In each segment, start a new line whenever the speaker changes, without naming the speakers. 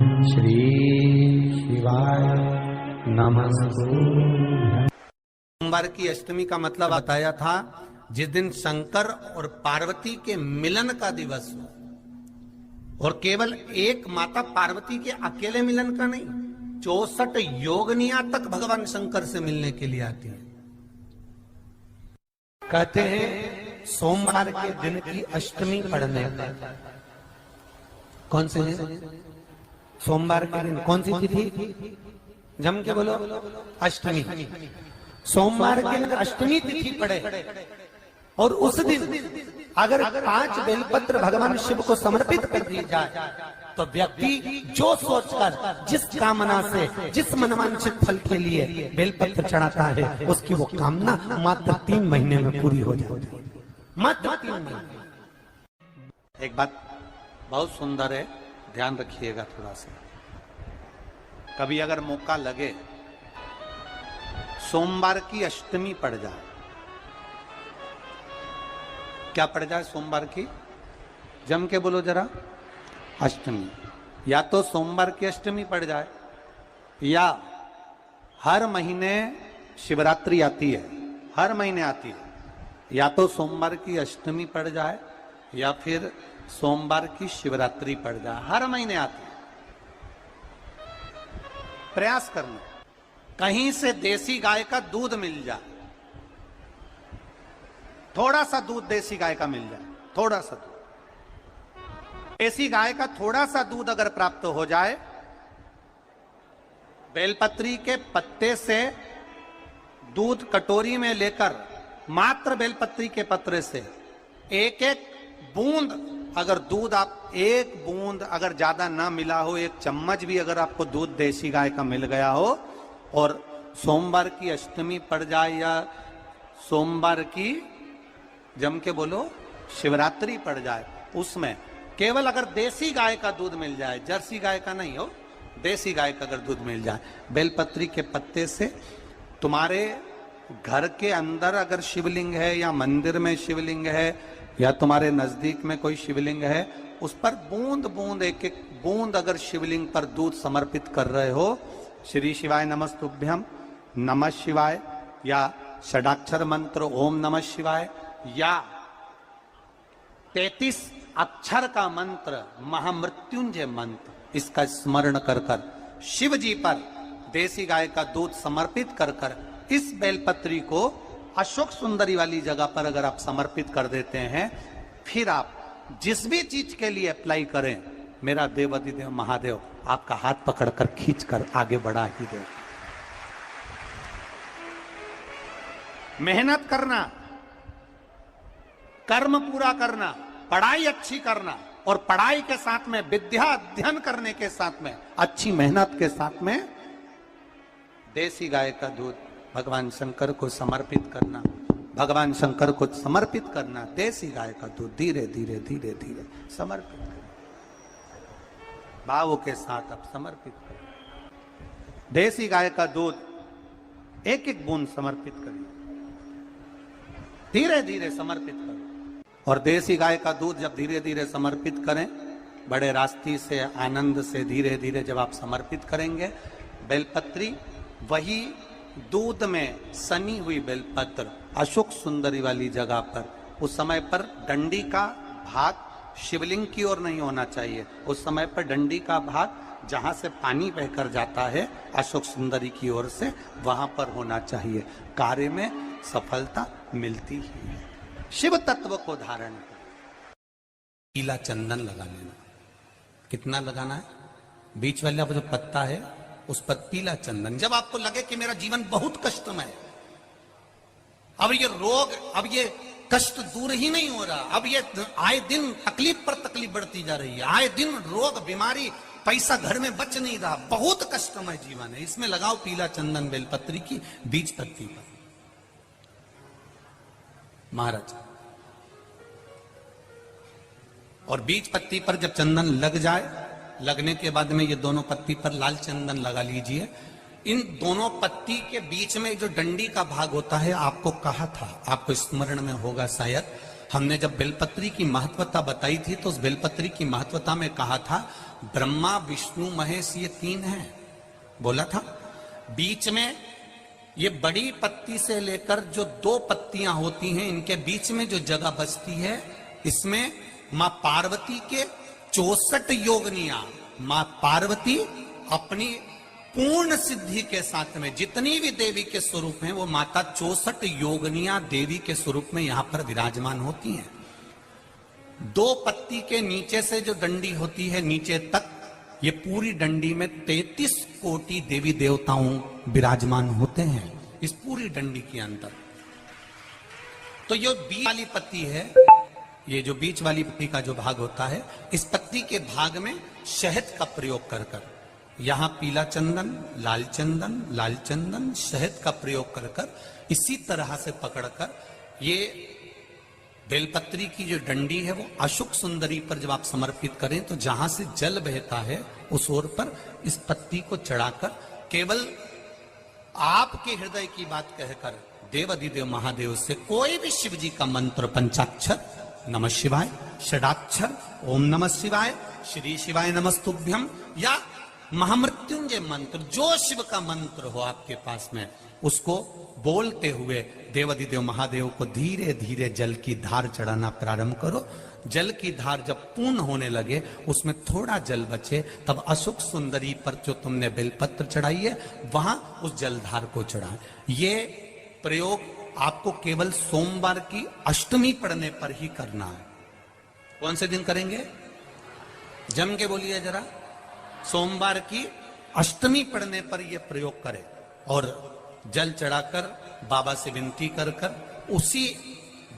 श्री शिवाय नमस्तु।
सोमवार की अष्टमी का मतलब बताया था जिस दिन शंकर और पार्वती के मिलन का दिवस हो, और केवल एक माता पार्वती के अकेले मिलन का नहीं, 64 योगनिया तक भगवान शंकर से मिलने के लिए आती है। कहते हैं सोमवार के दिन की अष्टमी पढ़ने पर, कौन से दिन? सोमवार के दिन कौन सी तिथि? जम के बोलो, अष्टमी। सोमवार के दिन अष्टमी तिथि पड़े और उस दिन अगर 5 बेलपत्र भगवान शिव को समर्पित कर दी जाए तो व्यक्ति जो सोचकर, जिस कामना से, जिस मनवांछित फल के लिए बेलपत्र चढ़ाता है, उसकी वो कामना मात्र 3 महीने में पूरी हो जाती है। मात्र 3 महीने। एक बात बहुत सुंदर है, ध्यान रखिएगा थोड़ा सा। कभी अगर मौका लगे, सोमवार की अष्टमी पड़ जाए, क्या पड़ जाए सोमवार की? जम के बोलो जरा, अष्टमी। या तो सोमवार की अष्टमी पड़ जाए, या हर महीने शिवरात्रि आती है, हर महीने आती है, या तो सोमवार की अष्टमी पड़ जाए या फिर सोमवार की शिवरात्रि पड़ जाए, हर महीने आती है। प्रयास करना कहीं से देसी गाय का दूध मिल जाए, थोड़ा सा दूध देसी गाय का मिल जाए, थोड़ा सा दूध देसी गाय का, थोड़ा सा दूध अगर प्राप्त हो जाए, बेलपत्री के पत्ते से दूध कटोरी में लेकर, मात्र बेलपत्री के पत्रे से एक एक बूंद, अगर दूध आप एक बूंद अगर ज्यादा ना मिला हो, 1 चम्मच भी अगर आपको दूध देसी गाय का मिल गया हो, और सोमवार की अष्टमी पड़ जाए या सोमवार की, जम के बोलो, शिवरात्रि पड़ जाए, उसमें केवल अगर देसी गाय का दूध मिल जाए, जर्सी गाय का नहीं हो, देसी गाय का अगर दूध मिल जाए, बेलपत्री के पत्ते से, तुम्हारे घर के अंदर अगर शिवलिंग है या मंदिर में शिवलिंग है या तुम्हारे नजदीक में कोई शिवलिंग है, उस पर बूंद बूंद, एक एक बूंद अगर शिवलिंग पर दूध समर्पित कर रहे हो, श्री शिवाय नमस्तुभ्यम, नमः शिवाय, या षडाक्षर मंत्र ओम नमः शिवाय, या 33 अक्षर का मंत्र महामृत्युंजय मंत्र, इसका स्मरण कर कर शिव जी पर देसी गाय का दूध समर्पित कर कर इस बेलपत्री को अशोक सुंदरी वाली जगह पर अगर आप समर्पित कर देते हैं, फिर आप जिस भी चीज के लिए अप्लाई करें, मेरा देवाधिदेव महादेव आपका हाथ पकड़कर खींचकर आगे बढ़ा ही दे। मेहनत करना, कर्म पूरा करना, पढ़ाई अच्छी करना, और पढ़ाई के साथ में विद्या अध्ययन करने के साथ में, अच्छी मेहनत के साथ में देसी गाय का दूध भगवान शंकर को समर्पित करना, भगवान शंकर को समर्पित करना, देसी गाय का दूध धीरे धीरे धीरे धीरे समर्पित करना, भावों के साथ आप समर्पित करें। देसी गाय का दूध एक एक बूंद समर्पित करिए, धीरे धीरे समर्पित करें। और देसी गाय का दूध जब धीरे धीरे समर्पित करें, बड़े रास्ते से, आनंद से धीरे धीरे जब आप समर्पित करेंगे, बेलपत्री वही दूध में सनी हुई बेलपत्र अशोक सुंदरी वाली जगह पर, उस समय पर डंडी का भाग शिवलिंग की ओर नहीं होना चाहिए, उस समय पर डंडी का भाग जहां से पानी बहकर जाता है अशोक सुंदरी की ओर से, वहां पर होना चाहिए। कार्य में सफलता मिलती ही है। शिव तत्व को धारण कर पीला चंदन लगा लेना। कितना लगाना है? बीच वाला जो पत्ता है उस पर पीला चंदन। जब आपको लगे कि मेरा जीवन बहुत कष्टमय है, अब ये रोग, अब ये कष्ट दूर ही नहीं हो रहा, अब ये आए दिन तकलीफ पर तकलीफ बढ़ती जा रही है, आए दिन रोग, बीमारी, पैसा घर में बच नहीं रहा, बहुत कष्टमय जीवन है, इसमें लगाओ पीला चंदन बेलपत्री की बीज पत्ती पर। महाराज, और बीज पत्ती पर जब चंदन लग जाए, लगने के बाद में ये दोनों पत्ती पर लाल चंदन लगा लीजिए। इन दोनों पत्ती के बीच में जो डंडी का भाग होता है, आपको कहा था, आपको स्मरण में होगा शायद, हमने जब बेलपत्री की महत्वता बताई थी तो उस बेलपत्री की महत्वता में कहा था ब्रह्मा विष्णु महेश ये तीन हैं, बोला था। बीच में ये बड़ी पत्ती से लेकर जो दो पत्तियां होती हैं, इनके बीच में जो जगह बचती है, इसमें मां पार्वती के 64 योगनियां, मां पार्वती अपनी पूर्ण सिद्धि के साथ में जितनी भी देवी के स्वरूप हैं वो माता 64 योगनियां देवी के स्वरूप में यहां पर विराजमान होती हैं। दो पत्ती के नीचे से जो डंडी होती है नीचे तक, ये पूरी डंडी में 33 कोटि देवी देवताओं विराजमान होते हैं इस पूरी डंडी के अंदर। तो ये बीच वाली पत्ती है, ये जो बीच वाली पत्ती का जो भाग होता है, इस पत्ती के भाग में शहद का प्रयोग कर कर, यहां पीला चंदन, लाल चंदन, शहद का प्रयोग कर कर इसी तरह से पकड़कर ये बेलपत्री की जो डंडी है वो अशुक सुंदरी पर जब आप समर्पित करें तो जहां से जल बहता है उस ओर पर इस पत्ती को चढ़ाकर केवल आपके हृदय की बात कहकर देवाधिदेव महादेव से कोई भी शिव जी का मंत्र, पंचाक्षर नमः शिवाय, षडाक्षर ओम नमः शिवाय, श्री शिवाय नमस्तुभ्यम, या महामृत्युंजय मंत्र, जो शिव का मंत्र हो आपके पास में, उसको बोलते हुए देवाधिदेव महादेव को धीरे धीरे जल की धार चढ़ाना प्रारंभ करो। जल की धार जब पूर्ण होने लगे, उसमें थोड़ा जल बचे, तब अशुक सुंदरी पर जो तुमने बेलपत्र चढ़ाई है वहां उस जलधार को चढ़ाएं। ये प्रयोग आपको केवल सोमवार की अष्टमी पढ़ने पर ही करना है। कौन से दिन करेंगे? जम के बोलिए जरा। सोमवार की अष्टमी पढ़ने पर यह प्रयोग करें और जल चढ़ाकर बाबा से विनती कर कर उसी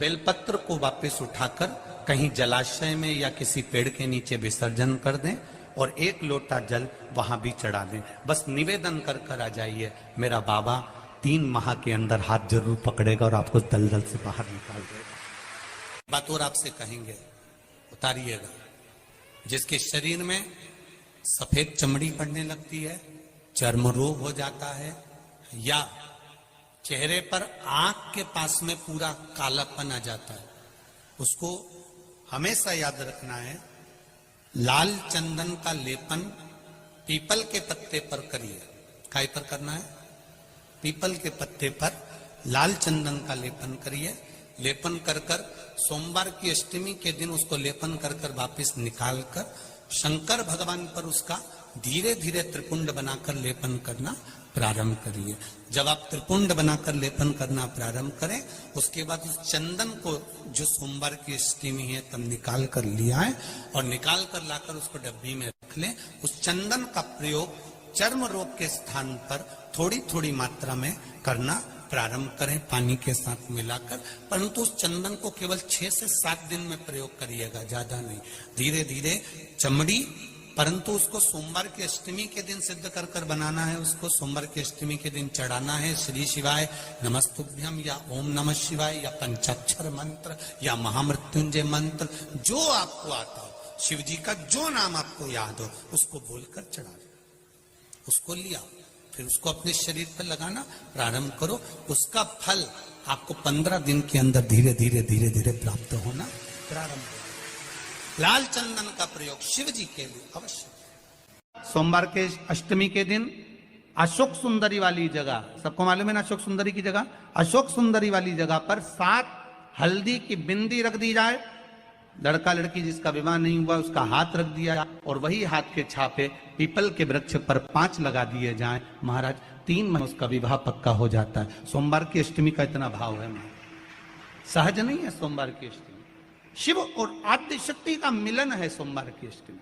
बेलपत्र को वापस उठाकर कहीं जलाशय में या किसी पेड़ के नीचे विसर्जन कर दें और 1 लोटा जल वहां भी चढ़ा दें। बस निवेदन कर कर आ जाइए, मेरा बाबा 3 माह के अंदर हाथ जरूर पकड़ेगा और आपको दलदल से बाहर निकाल देगा। बात और आपसे कहेंगे, उतारिएगा। जिसके शरीर में सफेद चमड़ी पड़ने लगती है, चर्म रोग हो जाता है, या चेहरे पर आंख के पास में पूरा कालापन आ जाता है, उसको हमेशा याद रखना है, लाल चंदन का लेपन पीपल के पत्ते पर करिए। काय पर करना है? पीपल के पत्ते पर लाल चंदन का लेपन करिए। लेपन कर कर सोमवार की अष्टमी के दिन उसको लेपन कर कर वापिस निकाल कर शंकर भगवान पर उसका धीरे धीरे त्रिपुंड बनाकर लेपन करना प्रारंभ करिए। जब आप त्रिपुंड बनाकर लेपन करना प्रारंभ करें, उसके बाद उस चंदन को जो सोमवार की अष्टमी है तब निकाल कर ले आए और निकाल कर लाकर उसको डब्बी में रख लें। उस चंदन का प्रयोग चर्म रोग के स्थान पर थोड़ी थोड़ी मात्रा में करना प्रारंभ करें, पानी के साथ मिलाकर। परंतु उस चंदन को केवल 6 से 7 दिन में प्रयोग करिएगा, ज्यादा नहीं। धीरे धीरे चमड़ी, परंतु उसको सोमवार की अष्टमी के दिन सिद्ध कर कर बनाना है। उसको सोमवार की अष्टमी के दिन चढ़ाना है श्री शिवाय नमस्तुभ्यम या ओम नमः शिवाय या पंचाक्षर मंत्र या महामृत्युंजय मंत्र, जो आपको आता हो, शिव जी का जो नाम आपको याद हो, उसको बोलकर चढ़ा दो। उसको लिया, फिर उसको अपने शरीर पर लगाना प्रारंभ करो। उसका फल आपको 15 दिन के अंदर धीरे धीरे धीरे धीरे प्राप्त होना प्रारंभ हो। लाल चंदन का प्रयोग शिव जी के लिए अवश्य। सोमवार के अष्टमी के दिन अशोक सुंदरी वाली जगह, सबको मालूम है ना अशोक सुंदरी की जगह? अशोक सुंदरी वाली जगह पर 7 हल्दी की बिंदी रख दी जाए। लड़का लड़की जिसका विवाह नहीं हुआ उसका हाथ रख दिया जाए और वही हाथ के छापे पीपल के वृक्ष पर 5 लगा दिए जाएं। महाराज 3 महीने उसका विवाह पक्का हो जाता है। सोमवार की अष्टमी का इतना भाव है, सहज नहीं है। सोमवार की अष्टमी शिव और आद्य शक्ति का मिलन है। सोमवार की अष्टमी